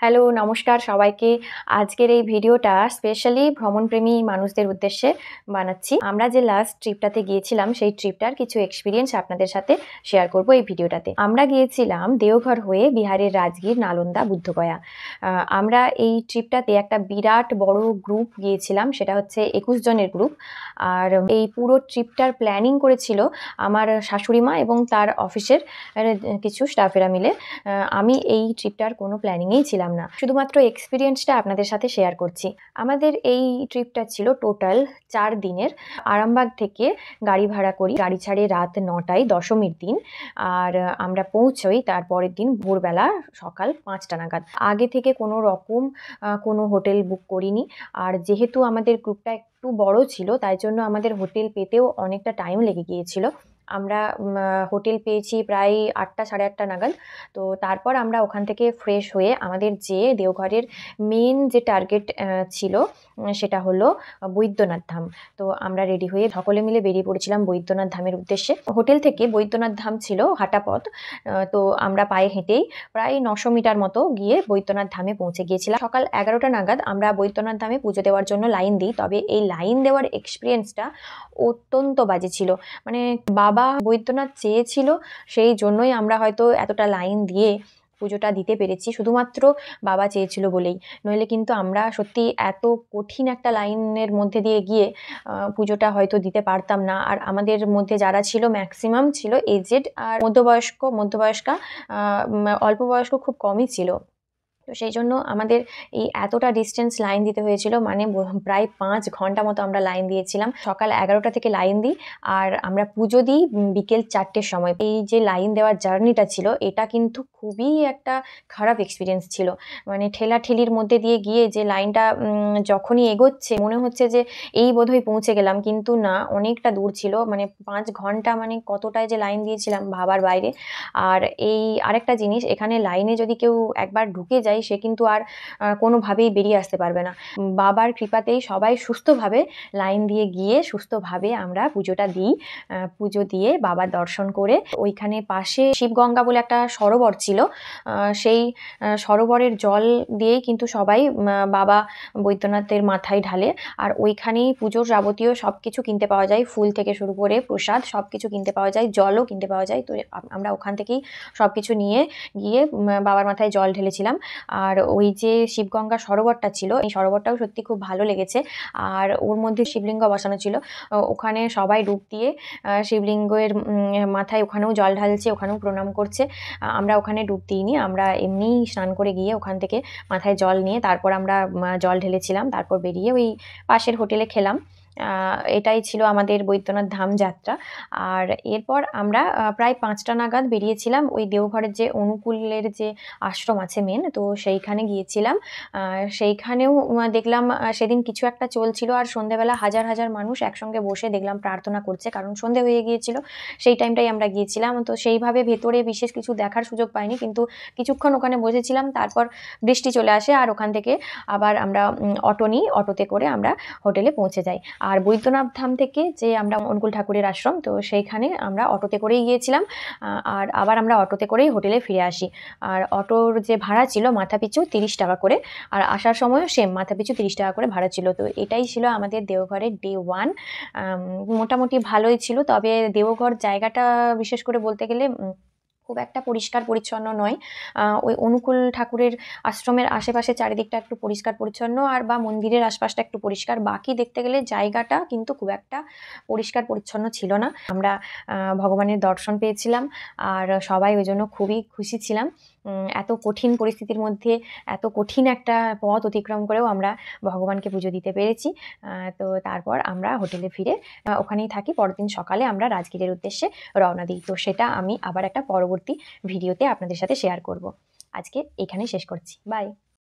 Hello, নমস্কার সবাইকে। আজকের এই ভিডিওটা স্পেশালি ভ্রমণপ্রেমী মানুষদের উদ্দেশ্যে বানাচ্ছি। আমরা যে লাস্ট ট্রিপটাতে গিয়েছিলাম সেই ট্রিপটার কিছু এক্সপিরিয়েন্স আপনাদের সাথে শেয়ার করব এই ভিডিওটাতে। আমরা গিয়েছিলাম দেওঘর হয়ে বিহারের রাজগীর, নালন্দা, বুদ্ধগয়া। আমরা এই ট্রিপটাতে একটা বিরাট বড় গ্রুপ গিয়েছিলাম, সেটা হচ্ছে 21 জনের গ্রুপ। আর এই পুরো ট্রিপটার প্ল্যানিং করেছিল আমার শাশুড়ি মা এবং তার অফিসের কিছু স্টাফেরা মিলে। আমি এই ট্রিপটার কোনো প্ল্যানিংয়েই ছিলাম না, শুধুমাত্র এক্সপিরিয়েন্সটা আপনাদের সাথে শেয়ার করছি। আমাদের এই ট্রিপটা ছিল টোটাল 4 দিনের। আরামবাগ থেকে গাড়ি ভাড়া করি, গাড়ি ছাড়ে রাত 9টায়, দশমীর দিন। আর আমরা পৌঁছই তার পরের দিন ভোরবেলা সকাল 5টা নাগাদ। আগে থেকে কোনো রকম কোনো হোটেল বুক করিনি। আর যেহেতু আমাদের গ্রুপটা একটু বড় ছিল, তাই জন্য আমাদের হোটেল পেতেও অনেকটা টাইম লেগে গিয়েছিল। আমরা হোটেল পেয়েছি প্রায় 8টা, সাড়ে 8টা নাগাদ। তো তারপর আমরা ওখান থেকে ফ্রেশ হয়ে আমাদের যে দেওঘরের মেন যে টার্গেট ছিল সেটা হলো বৈদ্যনাথ ধাম। তো আমরা রেডি হয়ে সকলে মিলে বেরিয়ে পড়েছিলাম বৈদ্যনাথ ধামের উদ্দেশ্যে। হোটেল থেকে বৈদ্যনাথ ধাম ছিল হাঁটা পথ। তো আমরা পায়ে হেঁটেই প্রায় 900 মিটার মতো গিয়ে বৈদ্যনাথ ধামে পৌঁছে গিয়েছিলাম। সকাল 11টা নাগাদ আমরা বৈদ্যনাথ ধামে পুজো দেওয়ার জন্য লাইন দিই। তবে এই লাইন দেওয়ার এক্সপিরিয়েন্সটা অত্যন্ত বাজে ছিল। মানে বাবা বৈদ্যনাথ চেয়েছিল, সেই জন্যই আমরা হয়তো এতটা লাইন দিয়ে পুজোটা দিতে পেরেছি, শুধুমাত্র বাবা চেয়েছিল বলেই। নইলে কিন্তু আমরা সত্যি এত কঠিন একটা লাইনের মধ্যে দিয়ে গিয়ে পুজোটা হয়তো দিতে পারতাম না। আর আমাদের মধ্যে যারা ছিল ম্যাক্সিমাম ছিল এজেড আর মধ্যবয়স্কা, অল্প বয়স্ক খুব কমই ছিল। তো সেই জন্য আমাদের এই এতটা ডিস্টেন্স লাইন দিতে হয়েছিল, মানে প্রায় 5 ঘন্টা মতো আমরা লাইন দিয়েছিলাম। সকাল 11টা থেকে লাইন দিই আর আমরা পুজো দিই বিকেল 4টের সময়। এই যে লাইন দেওয়ার জার্নিটা ছিল, এটা কিন্তু খুবই একটা খারাপ এক্সপিরিয়েন্স ছিল। মানে ঠেলাঠেলির মধ্যে দিয়ে গিয়ে যে লাইনটা যখনই এগোচ্ছে মনে হচ্ছে যে এই বোধহয় পৌঁছে গেলাম, কিন্তু না, অনেকটা দূর ছিল। মানে 5 ঘন্টা, মানে কতটায় যে লাইন দিয়েছিলাম ভাবার বাইরে। আর এই আরেকটা জিনিস, এখানে লাইনে যদি কেউ একবার ঢুকে যায় সে কিন্তু আর কোনোভাবেই বেরিয়ে আসতে পারবে না। বাবার কৃপাতেই সবাই সুস্থভাবে লাইন দিয়ে গিয়ে সুস্থভাবে আমরা পুজোটা দিই। পুজো দিয়ে বাবার দর্শন করে ওইখানে পাশে শিবগঙ্গা বলে একটা সরোবর ছিল, সেই সরোবরের জল দিয়েই কিন্তু সবাই বাবা বৈদ্যনাথের মাথায় ঢালে। আর ওইখানেই পুজোর যাবতীয় সব কিছু কিনতে পাওয়া যায়, ফুল থেকে শুরু করে প্রসাদ সব কিছু কিনতে পাওয়া যায়, জলও কিনতে পাওয়া যায়। তো আমরা ওখান থেকেই সব কিছু নিয়ে গিয়ে বাবার মাথায় জল ঢেলেছিলাম। আর ওই যে শিবগঙ্গা সরোবরটা ছিল, এই সরোবরটাও সত্যি খুব ভালো লেগেছে। আর ওর মধ্যে শিবলিঙ্গ বসানো ছিল, ওখানে সবাই ডুব দিয়ে শিবলিঙ্গের মাথায় ওখানেও জল ঢালছে, ওখানেও প্রণাম করছে। আমরা ওখানে ডুব দিইনি, আমরা এমনিই স্নান করে গিয়ে ওখান থেকে মাথায় জল নিয়ে তারপর আমরা জল ঢেলেছিলাম। তারপর বেরিয়ে ওই পাশের হোটেলে খেলাম। এটাই ছিল আমাদের বৈদ্যনাথ ধাম যাত্রা। আর এরপর আমরা প্রায় 5টা নাগাদ বেরিয়েছিলাম ওই দেওঘরের যে অনুকূলের যে আশ্রম আছে মেন, তো সেইখানে গিয়েছিলাম। সেইখানেও দেখলাম সেদিন কিছু একটা চলছিল। আর সন্ধেবেলা হাজার হাজার মানুষ একসঙ্গে বসে দেখলাম প্রার্থনা করছে, কারণ সন্ধে হয়ে গিয়েছিল সেই টাইমটাই আমরা গিয়েছিলাম। তো সেইভাবে ভেতরে বিশেষ কিছু দেখার সুযোগ পাইনি, কিন্তু কিছুক্ষণ ওখানে বসেছিলাম। তারপর বৃষ্টি চলে আসে আর ওখান থেকে আবার আমরা অটো নিই, অটোতে করে আমরা হোটেলে পৌঁছে যাই। আর বৈদ্যনাথ ধাম থেকে যে আমরা অনুকূল ঠাকুরের আশ্রম, তো সেইখানে আমরা অটোতে করেই গিয়েছিলাম। আর আবার আমরা অটোতে করেই হোটেলে ফিরে আসি। আর অটোর যে ভাড়া ছিল মাথাপিছু 30 টাকা করে, আর আসার সময়ও সেম মাথাপিছু 30 টাকা করে ভাড়া ছিল। তো এটাই ছিল আমাদের দেওঘরের ডে 1। মোটামুটি ভালোই ছিল। তবে দেওঘর জায়গাটা বিশেষ করে বলতে গেলে খুব একটা পরিষ্কার পরিচ্ছন্ন নয়। ওই অনুকূল ঠাকুরের আশ্রমের আশেপাশে চারিদিকটা একটু পরিষ্কার পরিচ্ছন্ন, আর বা মন্দিরের আশপাশটা একটু পরিষ্কার। বাকি দেখতে গেলে জায়গাটা কিন্তু খুব একটা পরিষ্কার পরিচ্ছন্ন ছিল না। আমরা ভগবানের দর্শন পেয়েছিলাম আর সবাই ওই জন্য খুবই খুশি ছিলাম। এত কঠিন পরিস্থিতির মধ্যে এত কঠিন একটা পথ অতিক্রম করেও আমরা ভগবানকে পুজো দিতে পেরেছি। তো তারপর আমরা হোটেলে ফিরে ওখানেই থাকি। পরের দিন সকালে আমরা রাজগীরের উদ্দেশ্যে রওনা দিই। তো সেটা আমি আবার একটা পরবর্তী ভিডিওতে আপনাদের সাথে শেয়ার করব। আজকে এখানেই শেষ করছি। বাই।